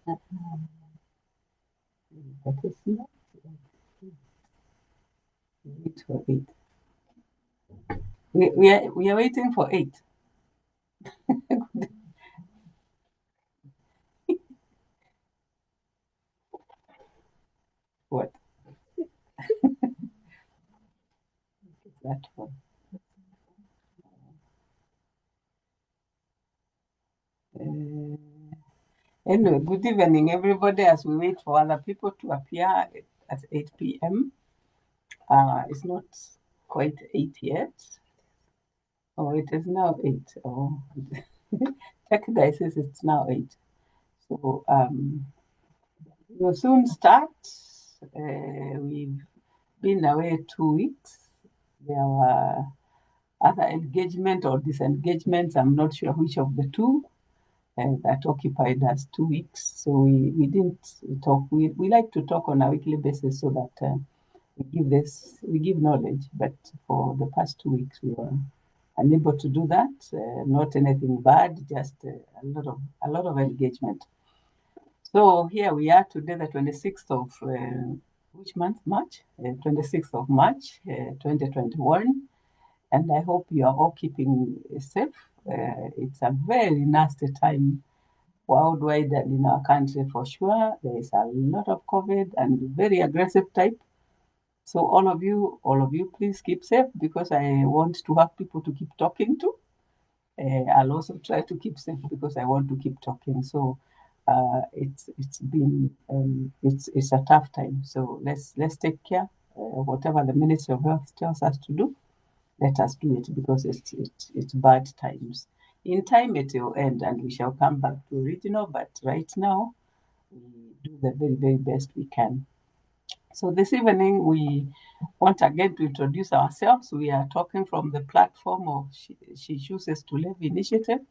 That is not wait for eight. We are waiting for eight. What is that for? Uh, anyway, good evening, everybody. As we wait for other people to appear at 8 p.m. It's not quite 8 yet. Oh, it is now 8. Oh, Tech guy says it's now 8. So we'll soon start. We've been away 2 weeks. There were other engagement or disengagements. I'm not sure which of the two that occupied us 2 weeks. So we didn't talk. We like to talk on a weekly basis so that we give knowledge. But for the past 2 weeks, we were unable to do that. Not anything bad, just a lot of engagement. So here we are today, the 26th of which month? March? 26th of March, 2021. And I hope you are all keeping safe. It's a very nasty time worldwide and in our country for sure. There is a lot of COVID and very aggressive type. So all of you, please keep safe because I want to have people to keep talking to. I'll also try to keep safe because I want to keep talking. So it's been it's a tough time. So let's take care. Whatever the Ministry of Health tells us to do, let us do it because it's bad times. In time it will end and we shall come back to original. But right now we do the very best we can. So this evening we want again to introduce ourselves. We are talking from the platform of She Chooses to Live Initiative,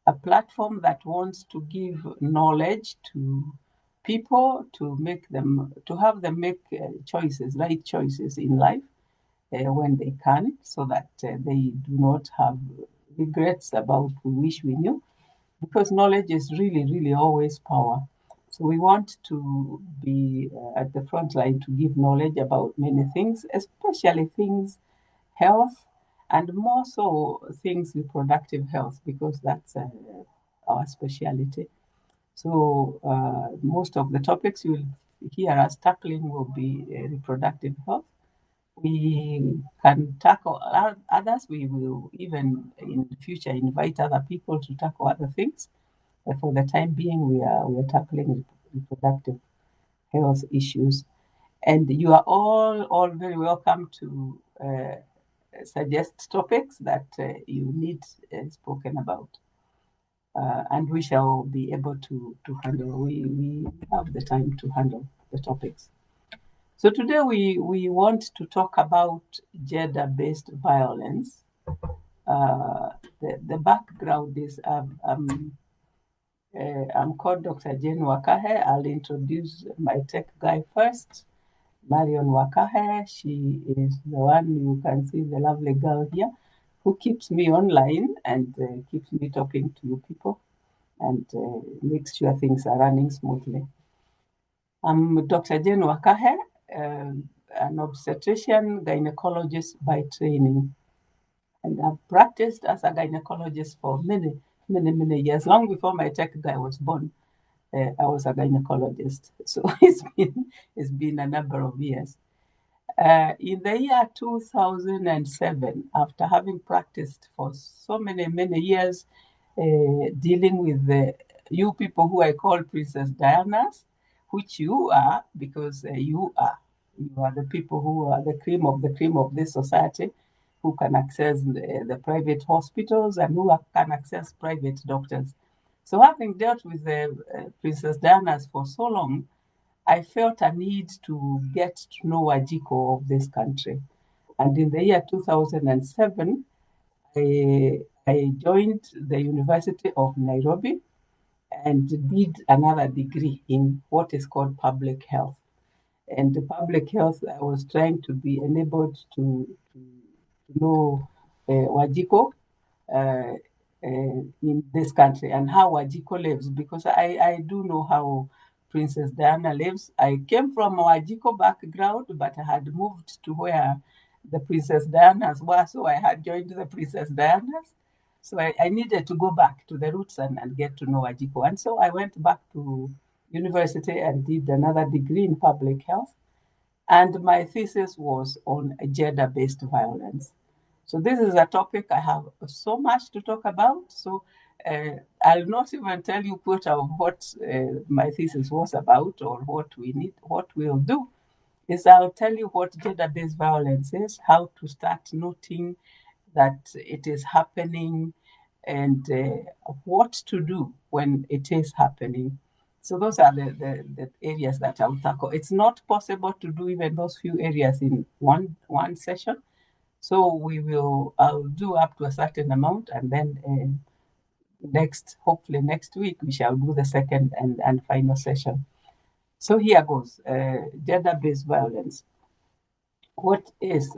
a platform that wants to give knowledge to people to have them make choices, right choices in life when they can, so that they do not have regrets about we wish we knew, because knowledge is really always power. So we want to be at the front line to give knowledge about many things, especially things health, and more so things reproductive health, because that's our specialty. So most of the topics you'll hear us tackling will be reproductive health. We can tackle others. We will even in the future invite other people to tackle other things. But for the time being, we are tackling reproductive health issues. And you are all very welcome to suggest topics that you need spoken about. And we shall be able to handle, we have the time to handle the topics. So today we want to talk about gender-based violence. The background is I'm called Dr. Jane Wakahe. I'll introduce my tech guy first, Marion Wakahe. She is the one, you can see the lovely girl here, who keeps me online and keeps me talking to you people and makes sure things are running smoothly. I'm Dr. Jane Wakahe, an obstetrician gynecologist by training. And I've practiced as a gynecologist for many years. Long before my tech guy was born, I was a gynecologist. So it's been a number of years. In the year 2007, after having practiced for so many years, dealing with you people who I call Princess Dianas, which you are, because you are the people who are the cream of this society, who can access the private hospitals and who can access private doctors. So having dealt with Princess Dianas for so long, I felt a need to get to know Wajiko of this country. And in the year 2007, I joined the University of Nairobi and did another degree in what is called public health. And the public health, I was trying to be enabled to know Wajiko, uh, in this country and how Wajiko lives, because I do know how Princess Diana lives. I came from a Wajiko background, but I had moved to where the Princess Dianas were, so I had joined the Princess Dianas. So I needed to go back to the roots and get to know Wajiko. And so I went back to university and did another degree in public health. And my thesis was on gender-based violence. So this is a topic I have so much to talk about. So I'll not even tell you quota of what my thesis was about or what we need, what we'll do. Is I'll tell you what gender-based violence is, how to start noting that it is happening, and what to do when it is happening. So those are the areas that I'll tackle. It's not possible to do even those few areas in one session. So I'll do up to a certain amount, and then hopefully next week, we shall do the second and final session. So here goes, gender-based violence. What is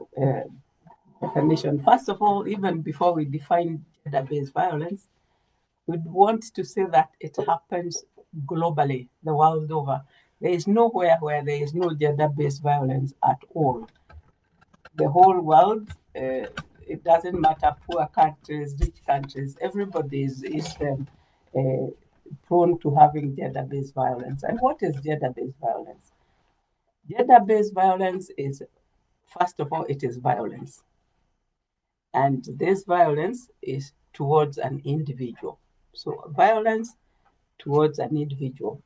definition? First of all, even before we define gender-based violence, we'd want to say that it happens globally, the world over. There is nowhere where there is no gender-based violence at all. The whole world, it doesn't matter, poor countries, rich countries, everybody is prone to having gender-based violence. And what is gender-based violence? Gender-based violence is, first of all, it is violence. And this violence is towards an individual. So violence towards an individual.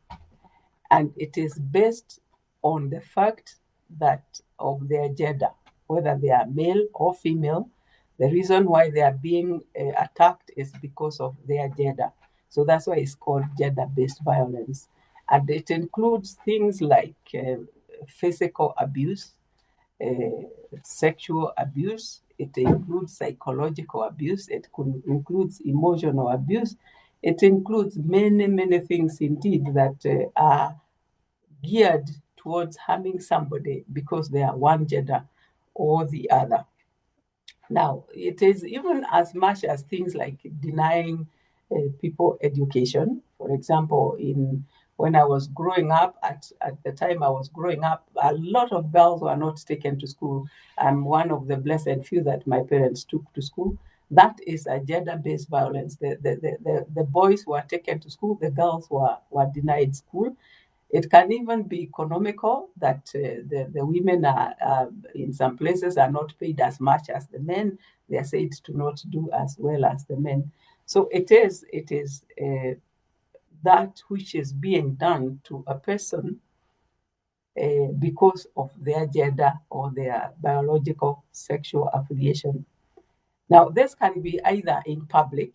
And it is based on the fact that of their gender, whether they are male or female. The reason why they are being attacked is because of their gender. So that's why it's called gender-based violence. And it includes things like physical abuse, sexual abuse, it includes psychological abuse, it includes emotional abuse, it includes many, many things indeed that are geared towards harming somebody because they are one gender or the other. Now, it is even as much as things like denying people education. For example, when I was growing up, at the time I was growing up, a lot of girls were not taken to school. I'm one of the blessed few that my parents took to school. That is a gender-based violence. The boys were taken to school, the girls were denied school. It can even be economical, that the women are in some places are not paid as much as the men. They are said to not do as well as the men. So it is that which is being done to a person because of their gender or their biological sexual affiliation. Now, this can be either in public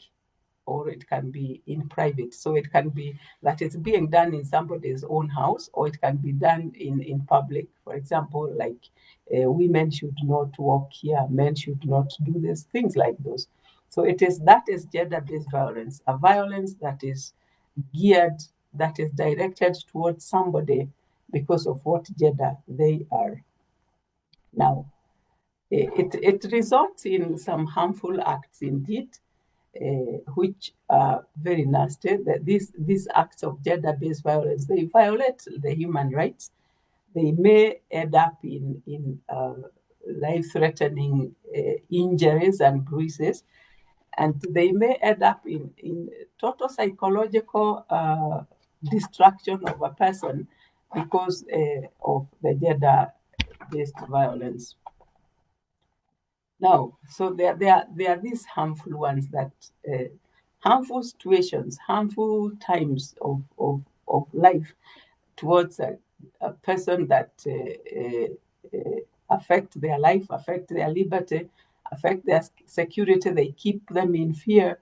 or it can be in private. So it can be that it's being done in somebody's own house, or it can be done in public. For example, like women should not walk here, men should not do this, things like those. So that is gender-based violence, a violence that is geared, that is directed towards somebody because of what gender they are. Now, it results in some harmful acts indeed, which are very nasty. That these acts of gender-based violence, they violate the human rights. They may end up in life-threatening injuries and bruises, and they may end up in total psychological destruction of a person because of the gender-based violence. Now, so there are these harmful ones, that harmful situations, harmful times of life towards a person that affect their life, affect their liberty, affect their security. They keep them in fear.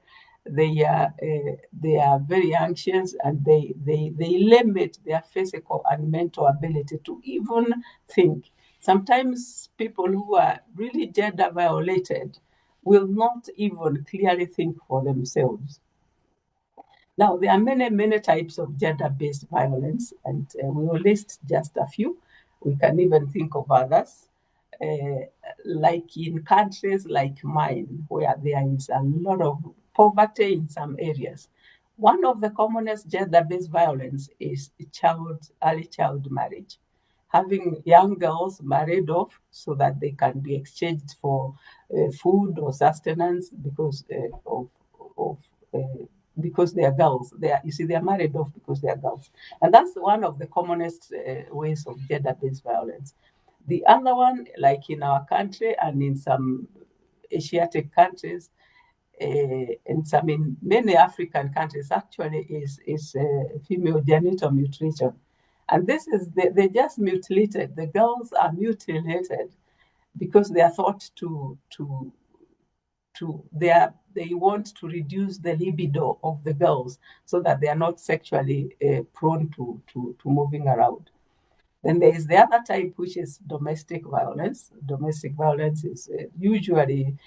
They are very anxious, and they limit their physical and mental ability to even think. Sometimes people who are really gender violated will not even clearly think for themselves. Now, there are many, many types of gender-based violence, and we will list just a few. We can even think of others. Like in countries like mine, where there is a lot of poverty in some areas. One of the commonest gender-based violence is early child marriage, having young girls married off so that they can be exchanged for food or sustenance of uh, because they are girls. They are married off because they are girls, and that's one of the commonest ways of gender-based violence. The other one, like in our country and in some Asiatic countries, and some in many African countries, actually, is female genital mutilation. And this is, they just mutilated. The girls are mutilated because they are thought they want to reduce the libido of the girls so that they are not sexually prone to moving around. Then there is the other type, which is domestic violence. Domestic violence is usually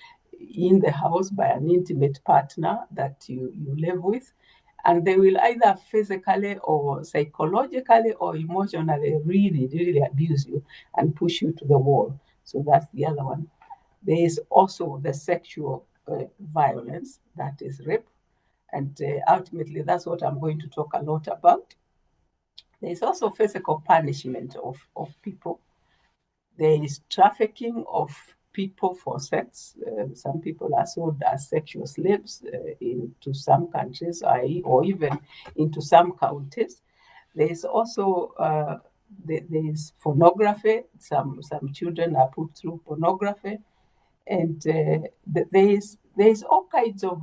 in the house by an intimate partner that you live with, and they will either physically or psychologically or emotionally really, really abuse you and push you to the wall. So that's the other one. There is also the sexual violence, that is rape, and ultimately that's what I'm going to talk a lot about. There is also physical punishment of people. There is trafficking of people for sex. Some people are sold as sexual slaves into some countries, or even into some counties. There is also there is pornography. Some children are put through pornography, and there is all kinds of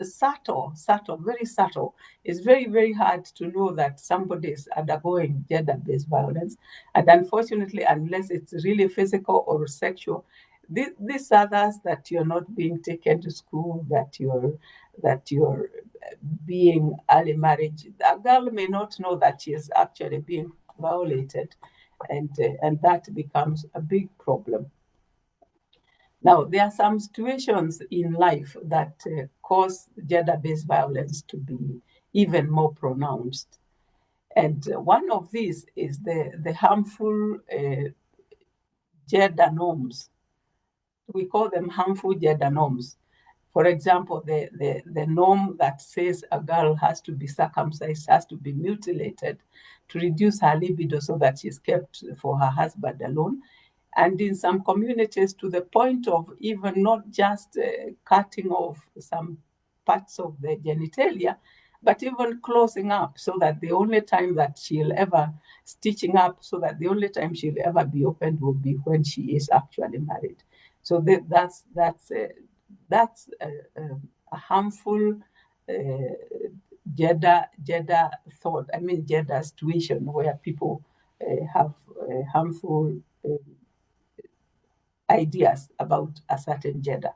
subtle, very subtle. It's very, very hard to know that somebody is undergoing gender-based violence. And unfortunately, unless it's really physical or sexual, these others, that you're not being taken to school, that you're being early marriage, a girl may not know that she is actually being violated, and that becomes a big problem. Now, there are some situations in life that cause gender-based violence to be even more pronounced. And one of these is the harmful gender norms. We call them harmful gender norms. For example, the norm that says a girl has to be circumcised, has to be mutilated to reduce her libido so that she's kept for her husband alone. And in some communities, to the point of even not just cutting off some parts of the genitalia, but even closing up, so that the only time that she'll ever, stitching up, so that the only time she'll ever be opened will be when she is actually married. So that's a harmful gender thought. I mean, gender situation where people have harmful ideas about a certain gender.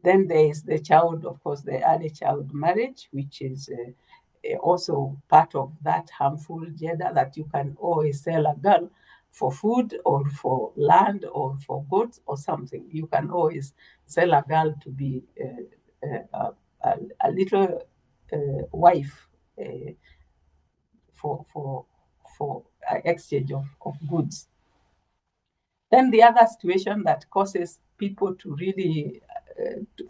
Then there is the child, of course, the early child marriage, which is also part of that harmful gender, that you can always sell a girl for food or for land or for goods or something. You can always sell a girl to be a little wife for exchange of goods. Then the other situation that causes people to really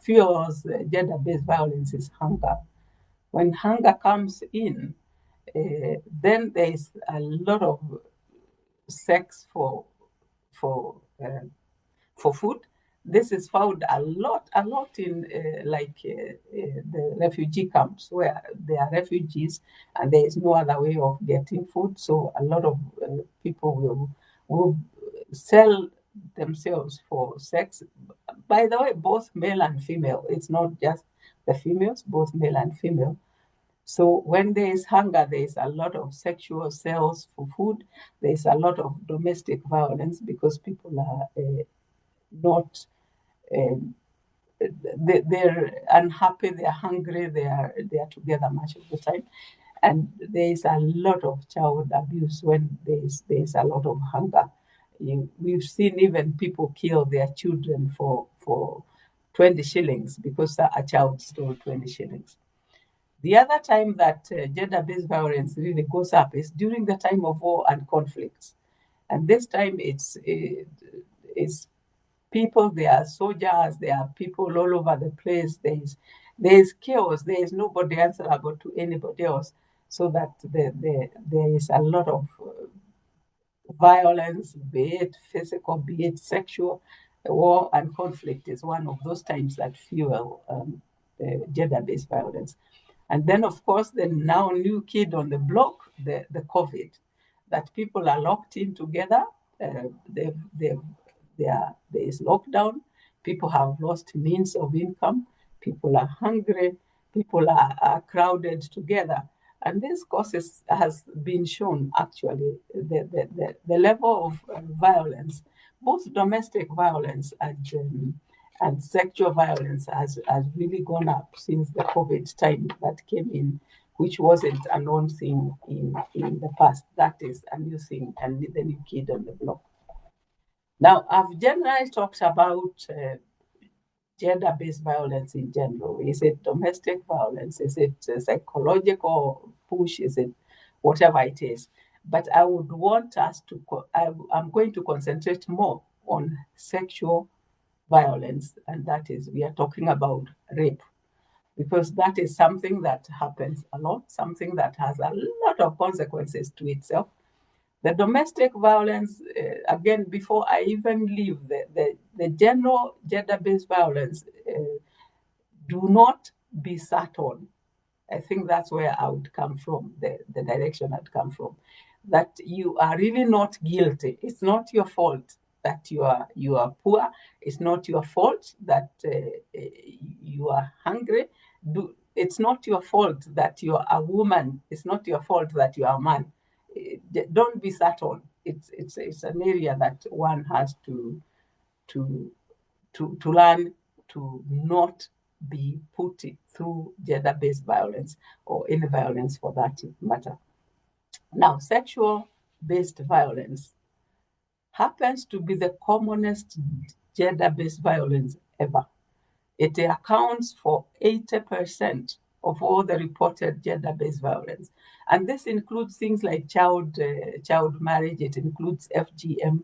fuels gender-based violence is hunger. When hunger comes in, then there is a lot of sex for for food. This is found a lot in the refugee camps, where there are refugees and there is no other way of getting food. So a lot of people will sell themselves for sex. By the way, both male and female. It's not just the females, both male and female. So when there is hunger, there is a lot of sexual sales for food. There is a lot of domestic violence because people are not um, they're unhappy, they're hungry, they are together much of the time, and there is a lot of child abuse when there is a lot of hunger. We've seen even people kill their children for 20 shillings because a child stole 20 shillings. The other time that gender-based violence really goes up is during the time of war and conflicts, and this time it's people, there are soldiers, there are people all over the place. There is there is chaos. There is nobody answerable to anybody else. So that there is a lot of violence, be it physical, be it sexual. War and conflict is one of those times that fuel gender-based violence. And then, of course, the now new kid on the block, the COVID, that people are locked in together. There is lockdown. People have lost means of income. People are hungry. People are crowded together. And this causes has been shown actually the level of violence, both domestic violence and sexual violence has really gone up since the COVID time that came in, which wasn't a known thing in the past. That is a new thing and the new kid on the block. Now, I've generally talked about gender-based violence in general. Is it domestic violence? Is it psychological push? Is it whatever it is? But I would want us to, I'm going to concentrate more on sexual violence, and that is, we are talking about rape, because that is something that happens a lot, something that has a lot of consequences to itself. The domestic violence, again, before I even leave the general gender-based violence, do not be sat on. I think that's where I would come from, the direction I'd come from. That you are really not guilty. It's not your fault that you are poor. It's not your fault that you are hungry. It's not your fault that you are a woman. It's not your fault that you are a man. Don't be sat on. It's an area that one has to learn to not be put through gender-based violence or any violence for that matter. Now, sexual-based violence happens to be the commonest gender-based violence ever. It accounts for 80% of all the reported gender-based violence. And this includes things like child marriage, it includes FGM,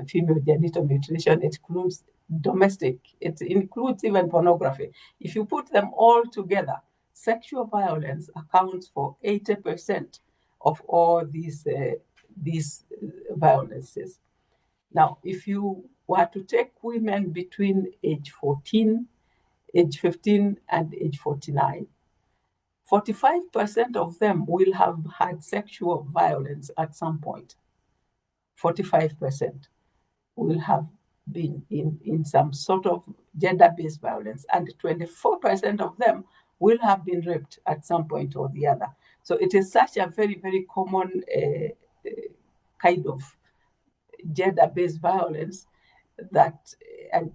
female genital mutilation, it includes domestic, it includes even pornography. If you put them all together, sexual violence accounts for 80% of all these violences. Now, if you were to take women between age 14, age 15, and age 49, 45% of them will have had sexual violence at some point. 45% will have been in some sort of gender-based violence, and 24% of them will have been raped at some point or the other. So it is such a very, very common kind of gender-based violence that, and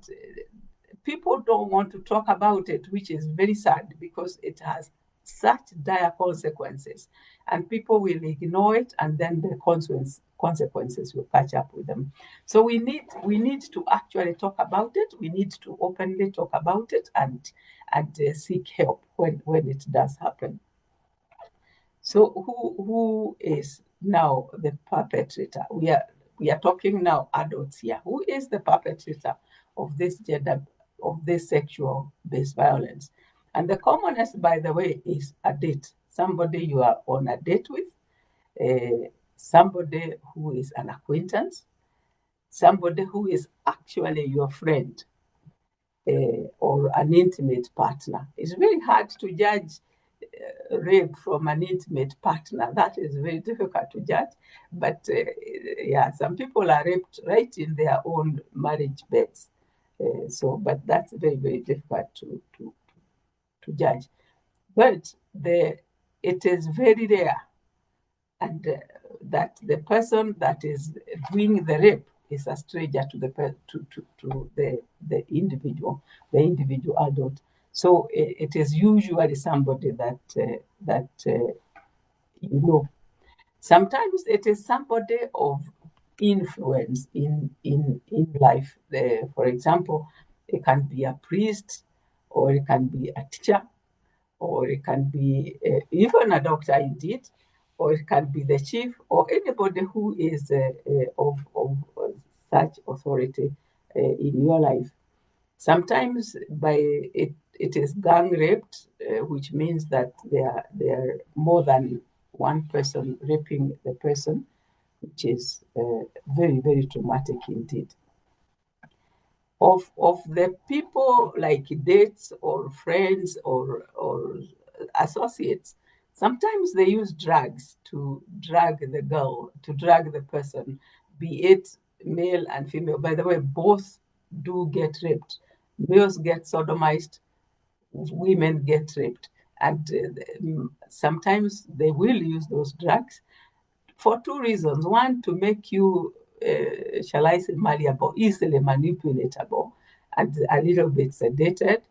people don't want to talk about it, which is very sad because it has such dire consequences, and people will ignore it, and then the consequences will catch up with them. So we need to actually talk about it. We need to openly talk about it and seek help when it does happen. So who is now the perpetrator? We are talking now adults here. Who is the perpetrator of this sexual-based violence? And the commonest, by the way, is a date. Somebody you are on a date with, somebody who is an acquaintance, somebody who is actually your friend, or an intimate partner. It's very hard to judge rape from an intimate partner. That is very difficult to judge. But some people are raped right in their own marriage beds. But that's very, very difficult to judge. But it is very rare, and that the person that is doing the rape is a stranger to the individual adult. So it is usually somebody that you know. Sometimes it is somebody of influence in life. For example, it can be a priest, or it can be a teacher, or it can be even a doctor indeed, or it can be the chief, or anybody who is of such authority in your life. Sometimes it is gang raped, which means that there are more than one person raping the person, which is very, very traumatic indeed. Of the people like dates or friends or associates, sometimes they use drugs to drag the person, be it male and female. By the way, both do get raped. Males get sodomized, women get raped. And sometimes they will use those drugs for two reasons. One, to make you, shall I say, malleable, easily manipulatable, and a little bit sedated.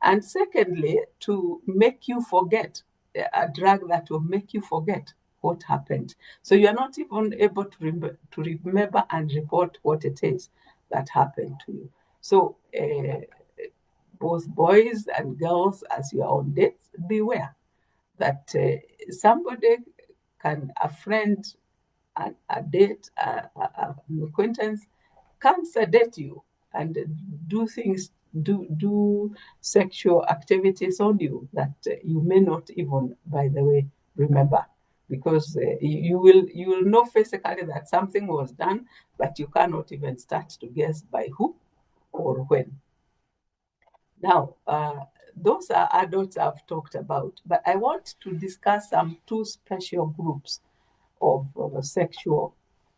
And secondly, to make you forget, a drug that will make you forget what happened. So you're not even able to remember and report what it is that happened to you. So both boys and girls, as you are on dates, beware that somebody a friend, a date, an acquaintance can sedate you and do sexual activities on you that you may not even, by the way, remember, because you will know physically that something was done, but you cannot even start to guess by who or when. Now, those are adults I've talked about, but I want to discuss two special groups of sexual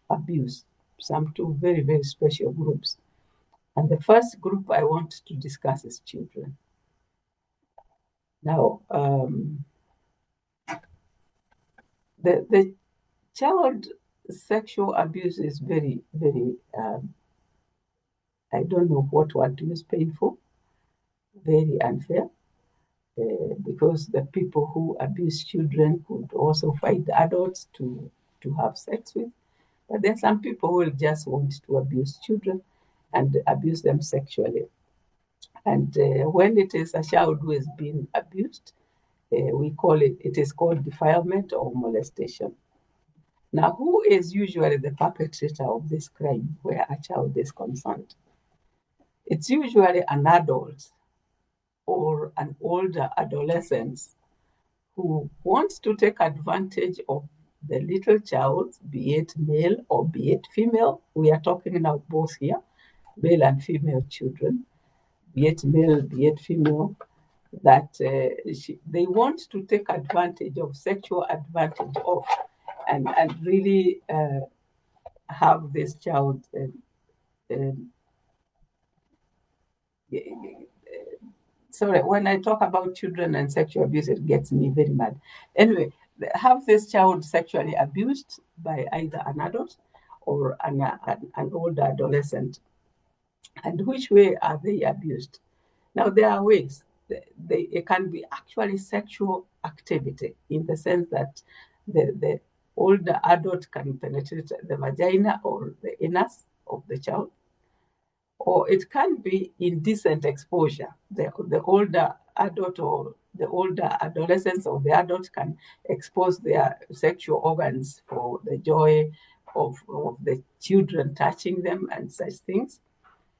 abuse, some two very, very special groups. And the first group I want to discuss is children. Now, the child sexual abuse is very, very, I don't know what word to use, painful, very unfair, because the people who abuse children could also find adults to have sex with. But there are some people who will just want to abuse children and abuse them sexually. And when it is a child who is being abused, it is called defilement or molestation. Now, who is usually the perpetrator of this crime where a child is concerned? It's usually an adult or an older adolescent who wants to take advantage of the little child, be it male or be it female. We are talking now both here, male and female children, be it male, be it female, that they want to take advantage of, sexual advantage of, and really have this child. Sorry, when I talk about children and sexual abuse, it gets me very mad. Anyway, have this child sexually abused by either an adult or an older adolescent. And which way are they abused? Now, there are ways. It can be actually sexual activity in the sense that the older adult can penetrate the vagina or the anus of the child, or it can be indecent exposure. The older adult or the older adolescents or the adult can expose their sexual organs for the joy of the children touching them and such things.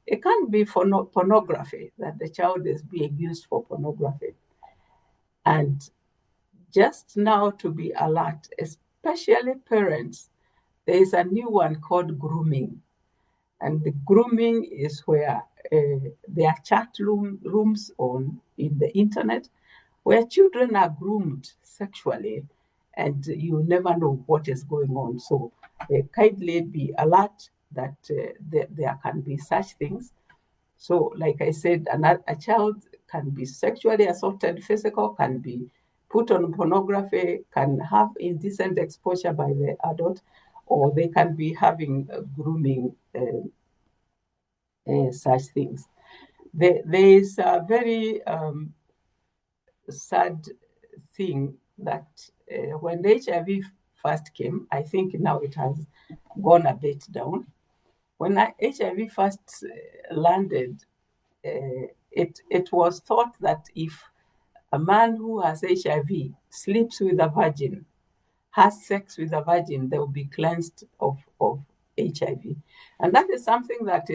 It can be for pornography, that the child is being used for pornography. And just now to be alert, especially parents, there is a new one called grooming. And the grooming is where there are chat rooms in the internet where children are groomed sexually and you never know what is going on. So kindly be alert that there can be such things. So like I said, a child can be sexually assaulted, physical, can be put on pornography, can have indecent exposure by the adult, or they can be having grooming such things. There is a very sad thing that when the HIV first came, I think now it has gone a bit down. When HIV first landed, it was thought that if a man who has HIV sleeps with a virgin, has sex with a virgin, they will be cleansed of HIV. And that is something that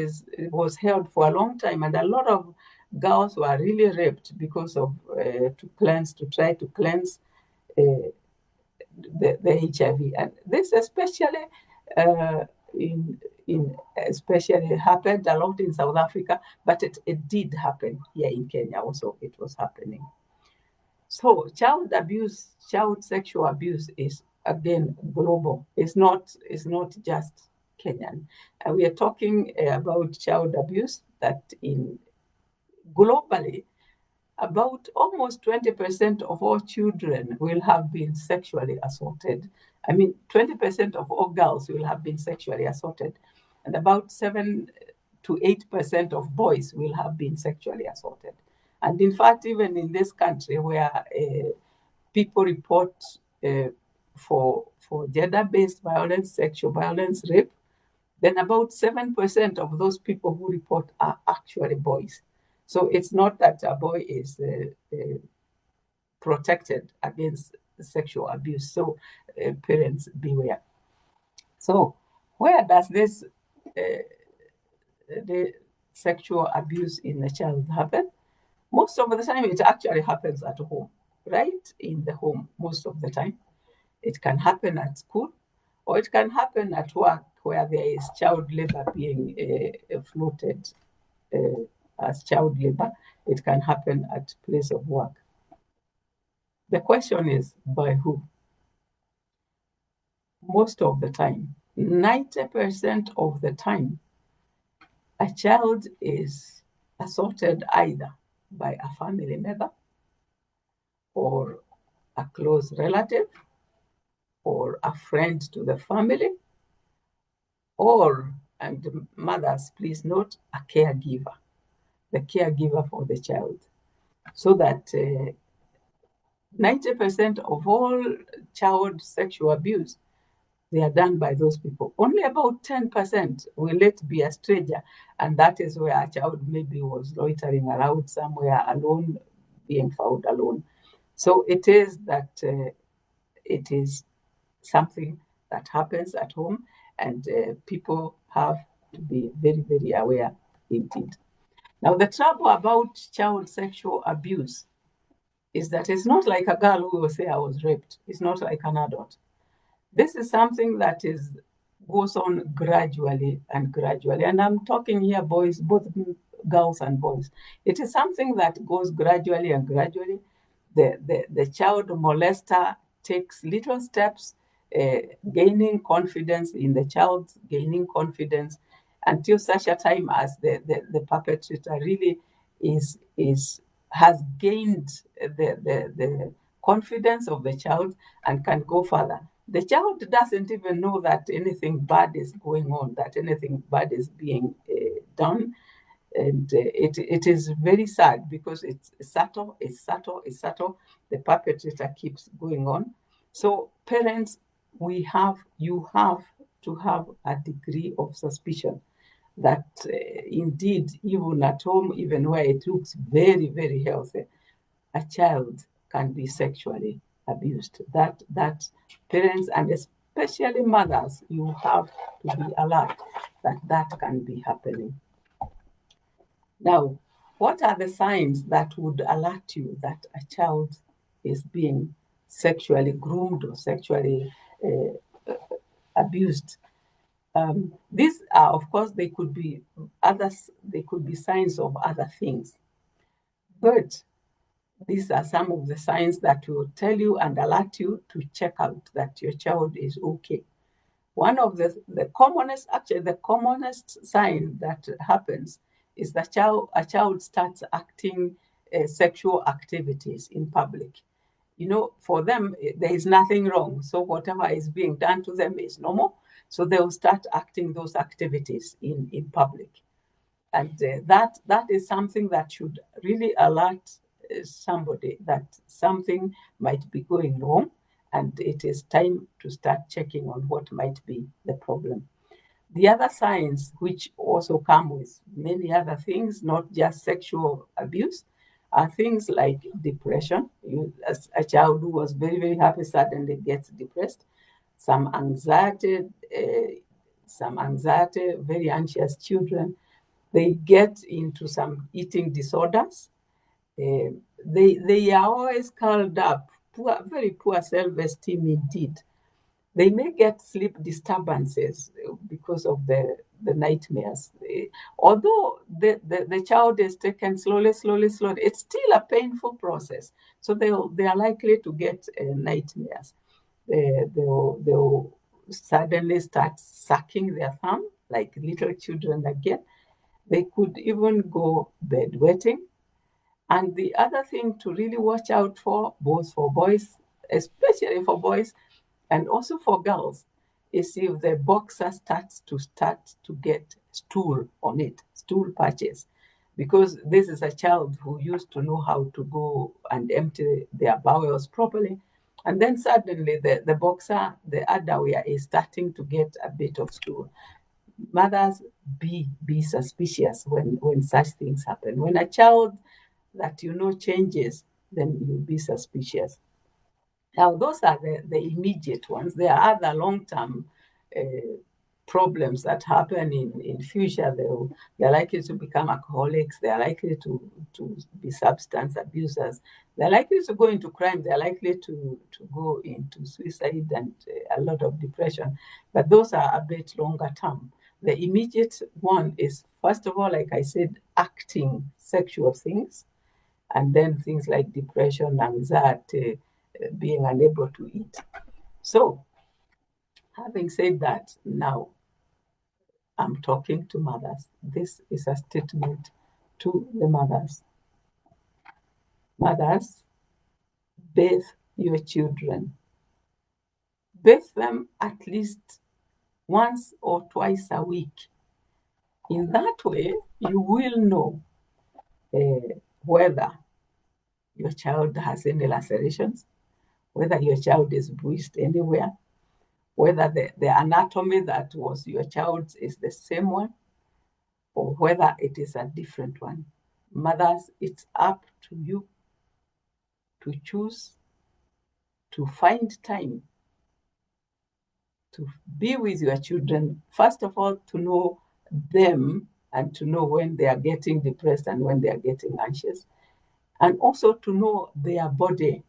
was held for a long time. And a lot of girls were really raped because of to try to cleanse the HIV, and this especially uh, in especially happened a lot in South Africa, but it did happen here in Kenya also. It was happening. So child sexual abuse is again global. It's not just Kenyan. And we are talking about child abuse that in globally about almost 20% of all children will have been sexually assaulted. I mean, 20% of all girls will have been sexually assaulted, and about 7 to 8% of boys will have been sexually assaulted. And in fact, even in this country where people report uh, for gender-based violence, sexual violence, rape, then about 7% of those people who report are actually boys. So it's not that a boy is protected against sexual abuse. So parents beware. So where does this the sexual abuse in a child happen? Most of the time, it actually happens at home, right in the home. Most of the time, it can happen at school, or it can happen at work where there is child labor being floated as child labor. It can happen at place of work. The question is by who? Most of the time, 90% of the time, a child is assaulted either by a family member or a close relative or a friend to the family or, and mothers, please note, a caregiver, the caregiver for the child. So that 90% of all child sexual abuse, they are done by those people. Only about 10% will let be a stranger, and that is where a child maybe was loitering around somewhere alone, being found alone. So it is that it is something that happens at home, and people have to be very, very aware indeed. Now, the trouble about child sexual abuse is that it's not like a girl who will say, I was raped. It's not like an adult. This is something that goes on gradually and gradually. And I'm talking here boys, both girls and boys. It is something that goes gradually and gradually. The child molester takes little steps, gaining confidence in the child, gaining confidence until such a time as the perpetrator really has gained the confidence of the child and can go further. The child doesn't even know that anything bad is going on, that anything bad is being done. And it is very sad because it's subtle, it's subtle, it's subtle. The perpetrator keeps going on. So parents, you have to have a degree of suspicion that indeed, even at home, even where it looks very, very healthy, a child can be sexually abused. That parents and especially mothers, you have to be alert that that can be happening. Now, what are the signs that would alert you that a child is being sexually groomed or sexually abused? These are, of course, they could be others. They could be signs of other things, but these are some of the signs that will tell you and alert you to check out that your child is okay. One of the commonest, actually the commonest sign that happens is that a child starts acting sexual activities in public. You know, for them, there is nothing wrong. So whatever is being done to them is normal. So they will start acting those activities in public. And that is something that should really alert somebody that something might be going wrong, and it is time to start checking on what might be the problem. The other signs, which also come with many other things, not just sexual abuse, are things like depression. As a child who was very, very happy suddenly gets depressed. Some anxiety, very anxious children, They get into some eating disorders. They are always curled up, very poor self-esteem indeed. They may get sleep disturbances because of the nightmares. Although the child is taken slowly, it's still a painful process. So they are likely to get nightmares. They'll suddenly start sucking their thumb like little children again. They could even go bedwetting. And the other thing to really watch out for, both for boys, especially for boys, and also for girls, is if the boxer starts to get stool on it, stool patches. Because this is a child who used to know how to go and empty their bowels properly. And then suddenly the boxer, the underwear is starting to get a bit of stool. Mothers, be suspicious when such things happen. When a child that you know changes, then you'll be suspicious. Now, those are the immediate ones. There are other long-term problems that happen in future. They're likely to become alcoholics. They're likely to be substance abusers. They're likely to go into crime. They're likely to go into suicide and a lot of depression. But those are a bit longer term. The immediate one is, first of all, like I said, acting sexual things, and then things like depression, anxiety, being unable to eat. So, having said that, now I'm talking to mothers. This is a statement to the mothers. Mothers, bathe your children. Bathe them at least once or twice a week. In that way, you will know whether your child has any lacerations, whether your child is bruised anywhere, whether the anatomy that was your child's is the same one, or whether it is a different one. Mothers, it's up to you to choose, to find time to be with your children. First of all, to know them and to know when they are getting depressed and when they are getting anxious, and also to know their body,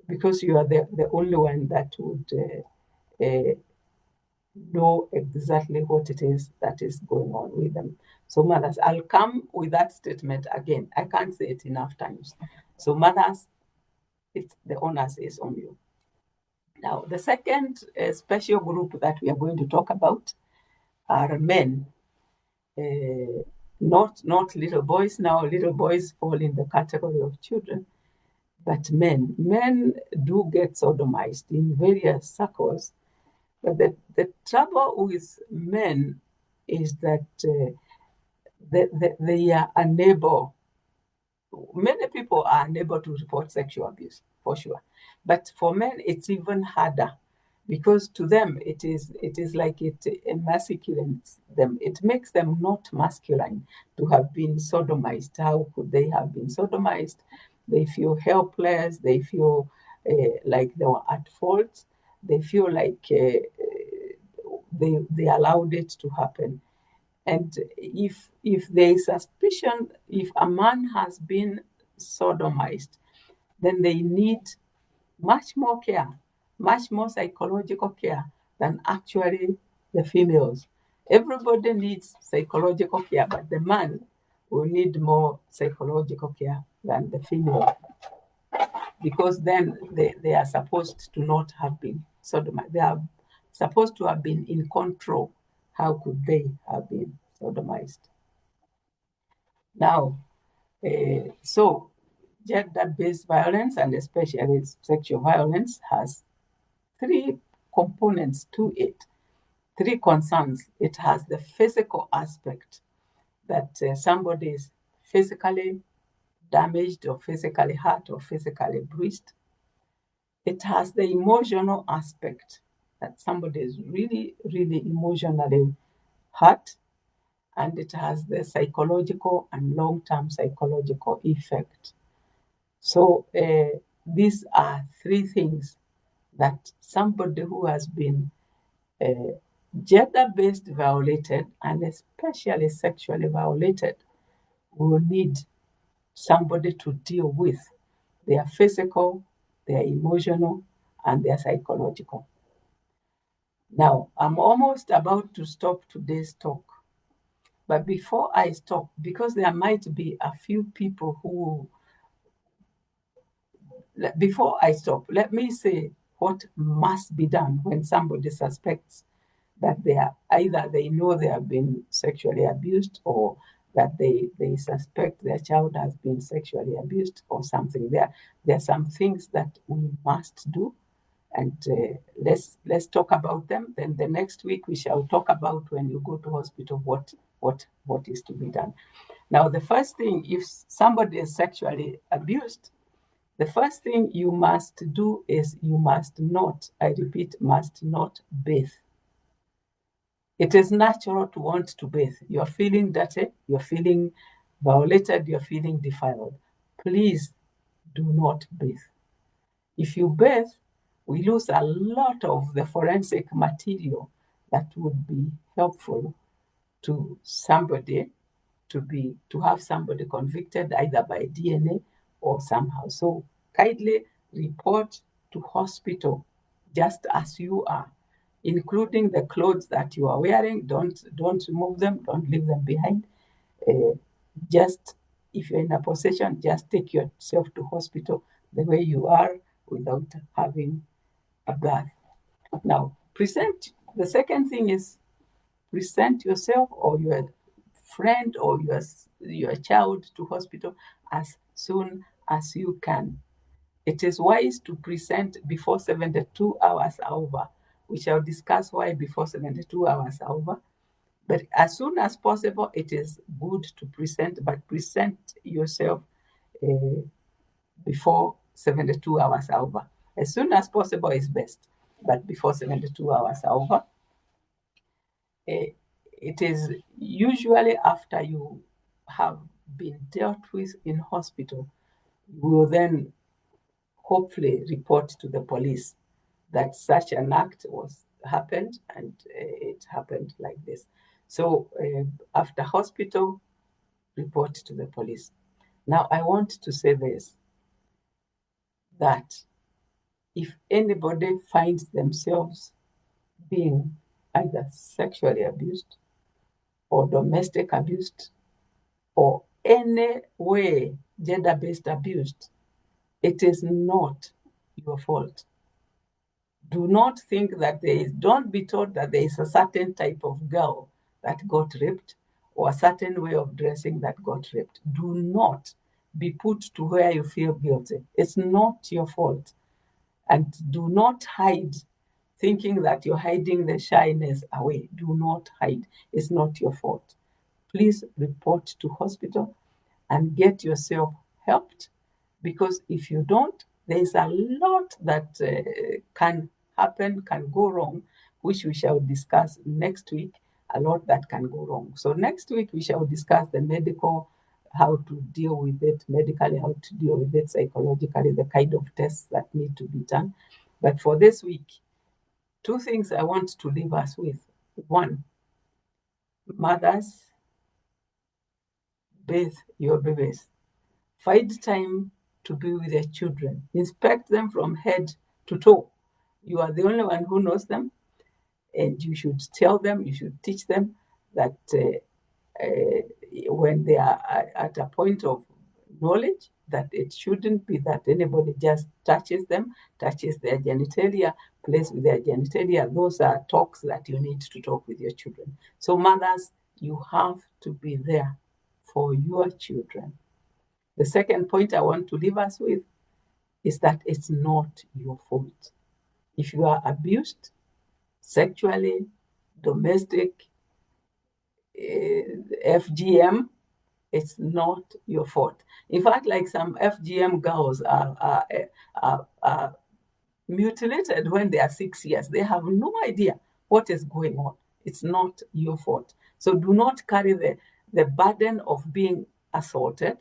because you are the only one that would know exactly what it is that is going on with them. So, mothers, I'll come with that statement again. I can't say it enough times. So, mothers, the onus is on you. Now, the second special group that we are going to talk about are men. Not little boys. Now, little boys fall in the category of children, but men. Men do get sodomized in various circles. But the trouble with men is that they are unable, many people are unable to report sexual abuse, for sure. But for men, it's even harder, because to them, it is like it emasculates them. It makes them not masculine to have been sodomized. How could they have been sodomized? They feel helpless. They feel like they were at fault. They feel like they allowed it to happen. And if there is suspicion, if a man has been sodomized, then they need much more care, much more psychological care than actually the females. Everybody needs psychological care, but the man will need more psychological care than the female, because then they are supposed to not have been sodomized. They are supposed to have been in control. How could they have been sodomized? Now, so gender-based violence, and especially sexual violence, has three components to it, three concerns. It has the physical aspect, that somebody is physically damaged or physically hurt or physically bruised. It has the emotional aspect, that somebody is really, really emotionally hurt. And it has the psychological and long-term psychological effect. So these are three things that somebody who has been gender-based violated, and especially sexually violated, will need somebody to deal with their physical, their emotional, and their psychological. Now, I'm almost about to stop today's talk. But before I stop, because there might be a few people who, before I stop, let me say what must be done when somebody suspects that they are either they know they have been sexually abused, or that they suspect their child has been sexually abused or something. There are some things that we must do, and let's talk about them. Then the next week we shall talk about, when you go to hospital, what is to be done. Now, the first thing, if somebody is sexually abused, the first thing you must do is you must not, I repeat, must not bathe. It is natural to want to bathe. You're feeling dirty, you're feeling violated, you're feeling defiled. Please do not bathe. If you bathe, we lose a lot of the forensic material that would be helpful to somebody to have somebody convicted either by DNA or somehow. So kindly report to hospital just as you are, including the clothes that you are wearing. Don't remove them, don't leave them behind. Just if you're in a possession, just take yourself to hospital the way you are without having a bath. Now, the second thing is present yourself or your friend or your child to hospital as soon as you can. It is wise to present before 72 hours are over. We shall discuss why before 72 hours are over. But as soon as possible, it is good to present, but present yourself before 72 hours are over. As soon as possible is best, but before 72 hours are over. It is usually after you have been dealt with in hospital, you will then hopefully report to the police that such an act happened, and it happened like this. So after hospital, report to the police. Now, I want to say this, that if anybody finds themselves being either sexually abused or domestic abused or any way gender-based abused, it is not your fault. Do not think that don't be told that there is a certain type of girl that got raped or a certain way of dressing that got raped. Do not be put to where you feel guilty. It's not your fault. And do not hide, thinking that you're hiding the shyness away. Do not hide. It's not your fault. Please report to hospital and get yourself helped, because if you don't, there's a lot that can happen, can go wrong, which we shall discuss next week. A lot that can go wrong. So next week we shall discuss the medical, how to deal with it medically, how to deal with it psychologically, the kind of tests that need to be done. But for this week, two things I want to leave us with. One, mothers, bathe your babies. Find time to be with your children. Inspect them from head to toe. You are the only one who knows them, and you should tell them, you should teach them that when they are at a point of knowledge, that it shouldn't be that anybody just touches them, touches their genitalia, plays with their genitalia. Those are talks that you need to talk with your children. So mothers, you have to be there for your children. The second point I want to leave us with is that it's not your fault. If you are abused sexually, domestic, FGM, it's not your fault. In fact, like some FGM girls are mutilated when they are 6 years. They have no idea what is going on. It's not your fault. So do not carry the burden of being assaulted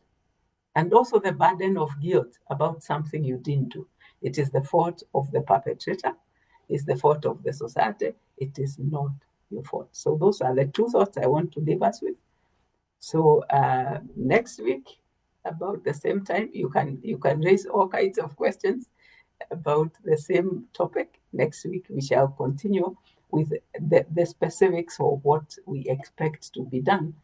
and also the burden of guilt about something you didn't do. It is the fault of the perpetrator. It's the fault of the society. It is not your thoughts. So those are the 2 thoughts I want to leave us with. So next week, about the same time, you can raise all kinds of questions about the same topic. Next week, we shall continue with the specifics of what we expect to be done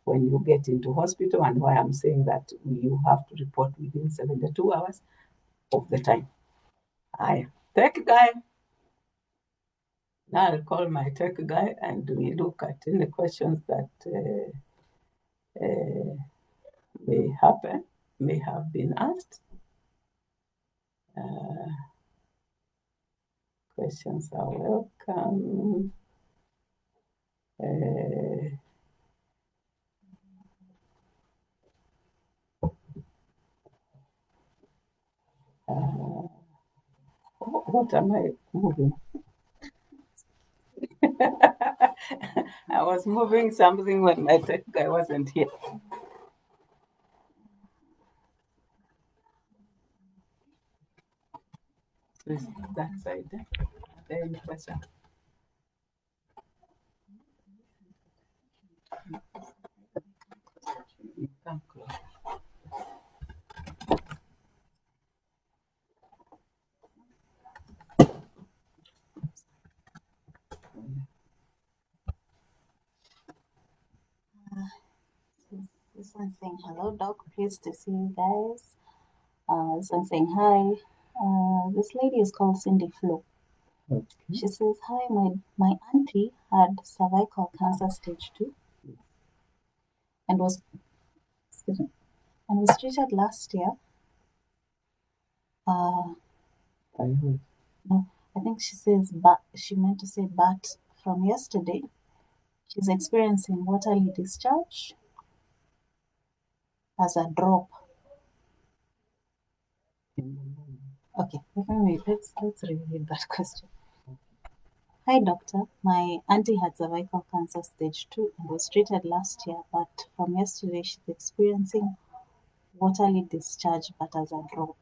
when you get into hospital, and why I'm saying that you have to report within 72 hours of the time. Aye. Tech guy. Now I'll call my tech guy and we look at any questions that may have been asked. Questions are welcome. What am I moving? I was moving something when my tech guy wasn't here. So it's that side. Are there any questions? You come close. This one's saying hello, doc. Pleased to see you guys. This one's saying hi. This lady is called Cindy Flo. Okay. She says, hi, my auntie had cervical cancer stage 2 and was treated last year. No, I think she says, but she meant to say, but from yesterday, she's experiencing watery discharge as a drop. Okay, let's reread that question. Hi doctor, my auntie had cervical cancer stage 2 and was treated last year, but from yesterday she's experiencing watery discharge but as a drop,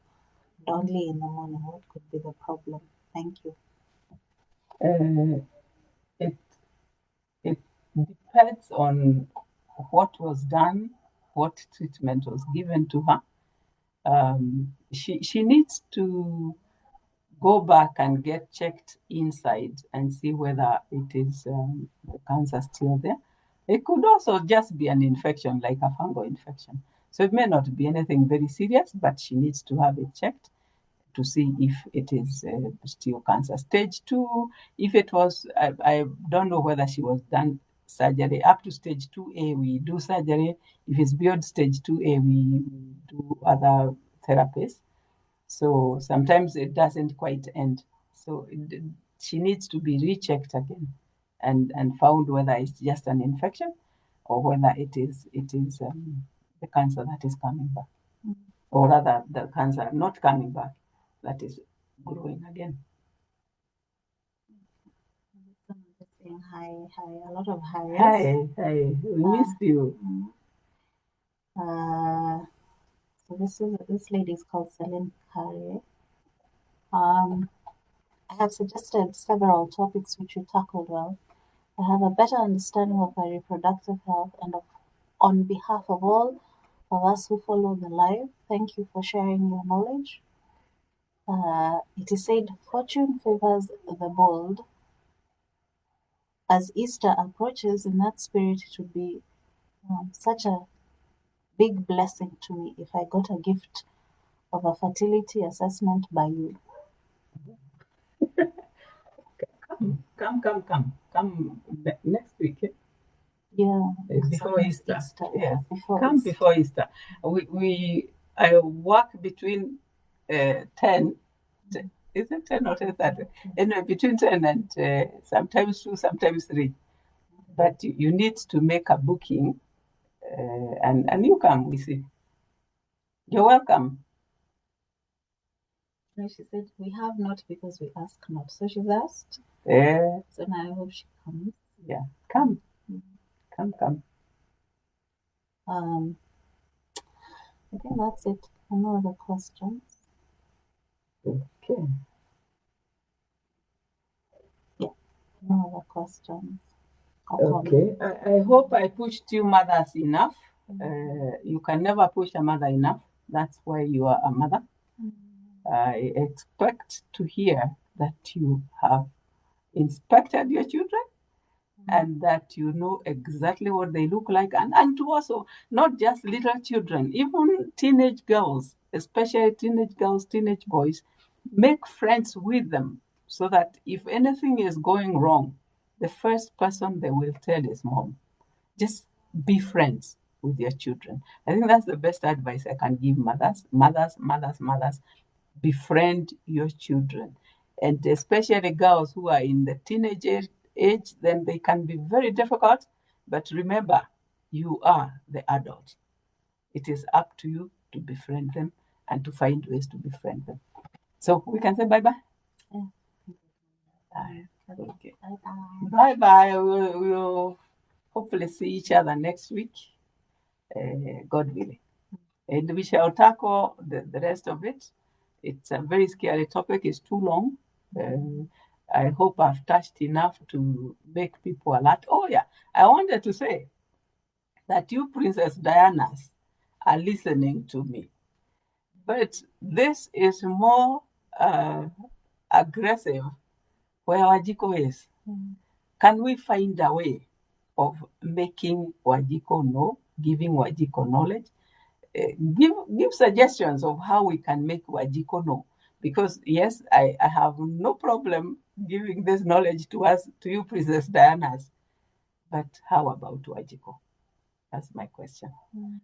and only in the morning. What could be the problem? Thank you. It depends on what was done, what treatment was given to her. She needs to go back and get checked inside and see whether it is the cancer still there. It could also just be an infection, like a fungal infection. So it may not be anything very serious, but she needs to have it checked to see if it is still cancer. Stage 2, if it was, I don't know whether she was done surgery. Up to stage 2A, we do surgery. If it's beyond stage 2A, we do other therapies. So sometimes it doesn't quite end. So she needs to be rechecked again and found whether it's just an infection or whether it is the cancer that is coming back. Or rather, the cancer not coming back, that is growing again. Saying hi, a lot of hi. Hi, we missed you. So this lady is called Celine Carrier. I have suggested several topics which you tackled well. I have a better understanding of my reproductive health, and on behalf of all of us who follow the live, thank you for sharing your knowledge. It is said, fortune favors the bold. As Easter approaches, in that spirit, it would be such a big blessing to me if I got a gift of a fertility assessment by you. Come next week. Yeah, before Easter. Yes, before Easter. I work between 10. Is it 10 or 10:30? Anyway, between 10 and sometimes 2, sometimes 3. But you need to make a booking, and you come. We see. You're welcome. No, she said, we have not because we ask not. So she's asked. Yeah. So now I hope she comes. Yeah, come. Come. I think that's it. No other questions. Okay. Yeah, no other questions. Okay. I hope I pushed you mothers enough. You can never push a mother enough. That's why you are a mother. I expect to hear that you have inspected your children and that you know exactly what they look like, and to also not just little children, even teenage girls, especially teenage girls, teenage boys, make friends with them so that if anything is going wrong, the first person they will tell is mom. Just be friends with your children. I think that's the best advice I can give mothers. Befriend your children, and especially girls who are in the teenage age, then they can be very difficult. But remember, you are the adult. It is up to you to befriend them and to find ways to befriend them. So we can say bye bye. Okay. Bye bye. We'll hopefully see each other next week, God willing. And we shall tackle the rest of it. It's a very scary topic. It's too long. I hope I've touched enough to make people alert. Oh, yeah. I wanted to say that you Princess Dianas are listening to me. But this is more aggressive where Wajiko is. Can we find a way of making Wajiko know, giving Wajiko knowledge? Give suggestions of how we can make Wajiko know. Because yes, I have no problem giving this knowledge to you, Princess Dianas. But how about Wajiko? That's my question.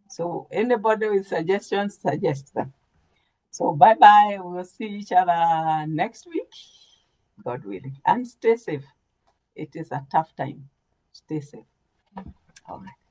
So anybody with suggestions, suggest them. So bye-bye. We'll see each other next week, God willing. And stay safe. It is a tough time. Stay safe. All right.